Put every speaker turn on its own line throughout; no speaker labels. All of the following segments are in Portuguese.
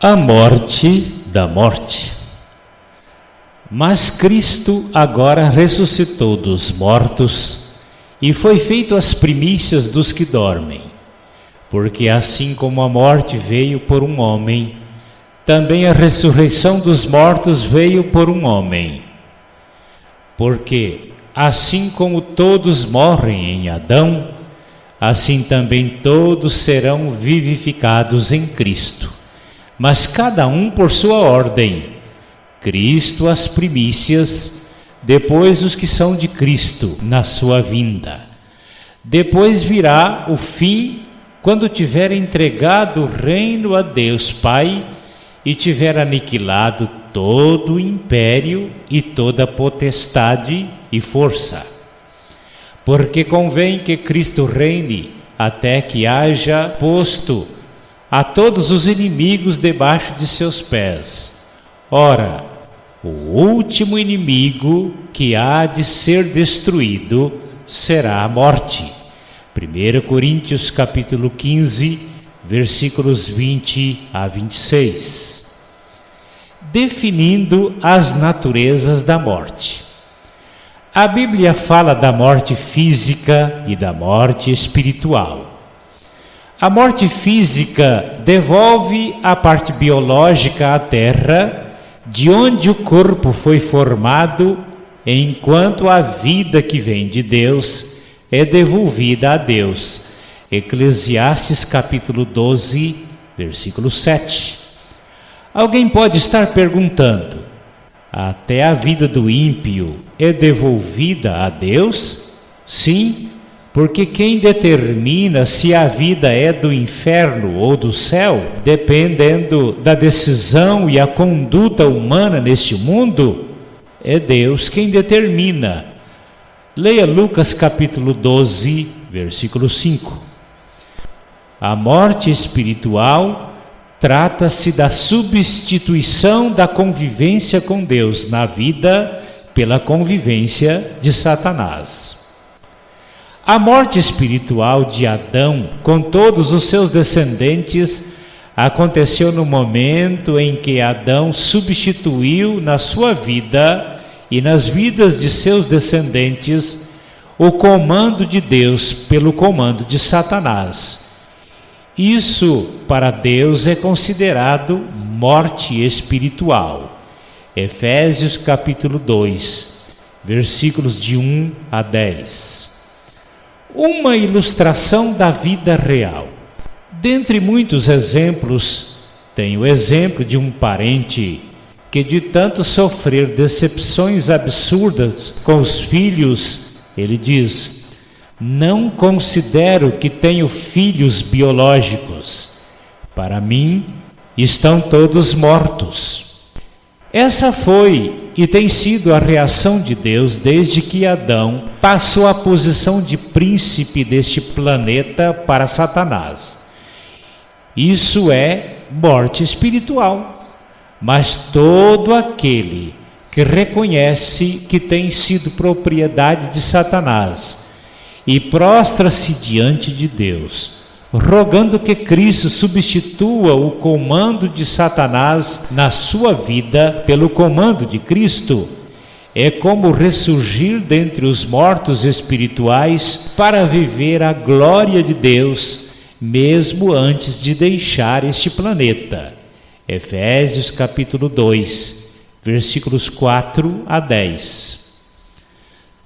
A morte da morte. Mas Cristo agora ressuscitou dos mortos e foi feito as primícias dos que dormem. Porque assim como a morte veio por um homem, também a ressurreição dos mortos veio por um homem. Porque assim como todos morrem em Adão, assim também todos serão vivificados em Cristo. Mas cada um por sua ordem. Cristo as primícias, depois os que são de Cristo na sua vinda. Depois virá o fim, quando tiver entregado o reino a Deus Pai e tiver aniquilado todo o império e toda potestade e força. Porque convém que Cristo reine até que haja posto a todos os inimigos debaixo de seus pés. Ora, o último inimigo que há de ser destruído será a morte. 1 Coríntios capítulo 15, versículos 20 a 26. Definindo as naturezas da morte. A Bíblia fala da morte física e da morte espiritual. A morte física devolve a parte biológica à terra, de onde o corpo foi formado, enquanto a vida que vem de Deus é devolvida a Deus. Eclesiastes capítulo 12, versículo 7. Alguém pode estar perguntando: até a vida do ímpio é devolvida a Deus? Sim, porque quem determina se a vida é do inferno ou do céu, dependendo da decisão e a conduta humana neste mundo, é Deus quem determina. Leia Lucas capítulo 12, versículo 5. A morte espiritual trata-se da substituição da convivência com Deus na vida pela convivência de Satanás. A morte espiritual de Adão, com todos os seus descendentes, aconteceu no momento em que Adão substituiu na sua vida e nas vidas de seus descendentes o comando de Deus pelo comando de Satanás. Isso, para Deus, é considerado morte espiritual. Efésios capítulo 2, versículos de 1 a 10. Uma ilustração da vida real. Dentre muitos exemplos, tem o exemplo de um parente que, de tanto sofrer decepções absurdas com os filhos, ele diz: não considero que tenho filhos biológicos. Para mim, estão todos mortos. Essa foi e tem sido a reação de Deus desde que Adão passou a posição de príncipe deste planeta para Satanás. Isso é morte espiritual. Mas todo aquele que reconhece que tem sido propriedade de Satanás e prostra-se diante de Deus, rogando que Cristo substitua o comando de Satanás na sua vida pelo comando de Cristo, é como ressurgir dentre os mortos espirituais para viver a glória de Deus, mesmo antes de deixar este planeta. Efésios capítulo 2, versículos 4 a 10.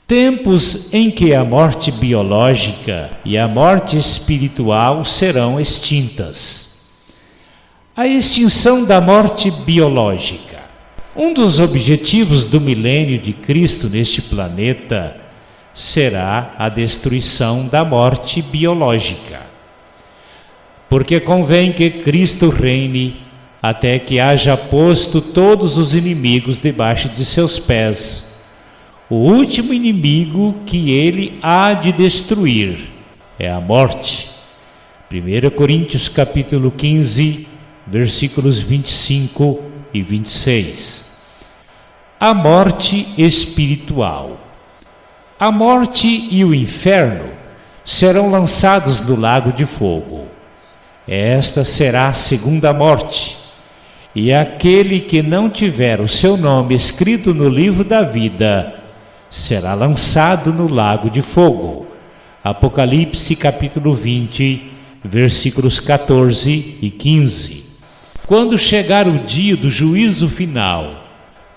Tempos em que a morte biológica e a morte espiritual serão extintas. A extinção da morte biológica. Um dos objetivos do milênio de Cristo neste planeta será a destruição da morte biológica. Porque convém que Cristo reine até que haja posto todos os inimigos debaixo de seus pés. O último inimigo que ele há de destruir é a morte. 1 Coríntios capítulo 15, versículos 25 e 26. A morte espiritual. A morte e o inferno serão lançados no lago de fogo. Esta será a segunda morte. e aquele que não tiver o seu nome escrito no livro da vida será lançado no lago de fogo. Apocalipse capítulo 20, versículos 14 e 15. Quando chegar o dia do juízo final,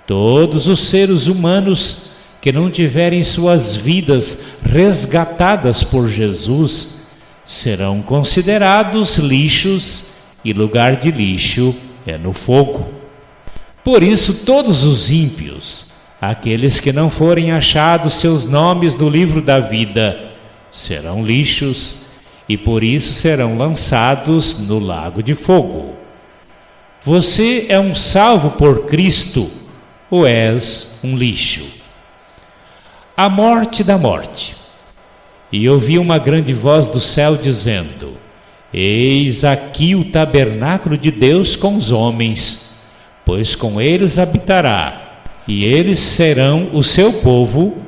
todos os seres humanos que não tiverem suas vidas resgatadas por Jesus serão considerados lixos, e lugar de lixo é no fogo. Por isso, todos os ímpios, aqueles que não forem achados seus nomes no livro da vida, serão lixos, e por isso serão lançados no lago de fogo. Você é um salvo por Cristo, ou és um lixo? A morte da morte. E ouvi uma grande voz do céu dizendo: Eis aqui o tabernáculo de Deus com os homens, pois com eles habitará, e eles serão o seu povo,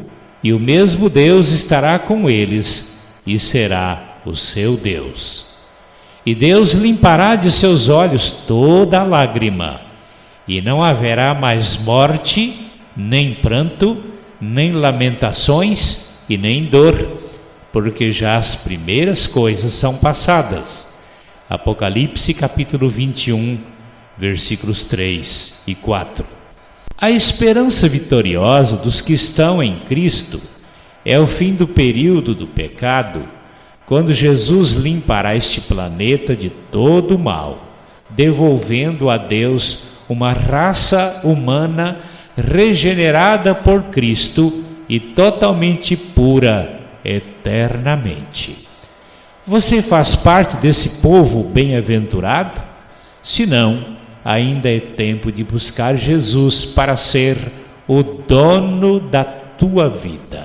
e o mesmo Deus estará com eles, e será o seu Deus. E Deus limpará de seus olhos toda a lágrima, e não haverá mais morte, nem pranto, nem lamentações e nem dor, porque já as primeiras coisas são passadas. Apocalipse capítulo 21, versículos 3 e 4. A esperança vitoriosa dos que estão em Cristo é o fim do período do pecado, quando Jesus limpará este planeta de todo o mal, devolvendo a Deus uma raça humana regenerada por Cristo e totalmente pura eternamente. Você faz parte desse povo bem-aventurado? Se não, ainda é tempo de buscar Jesus para ser o dono da tua vida.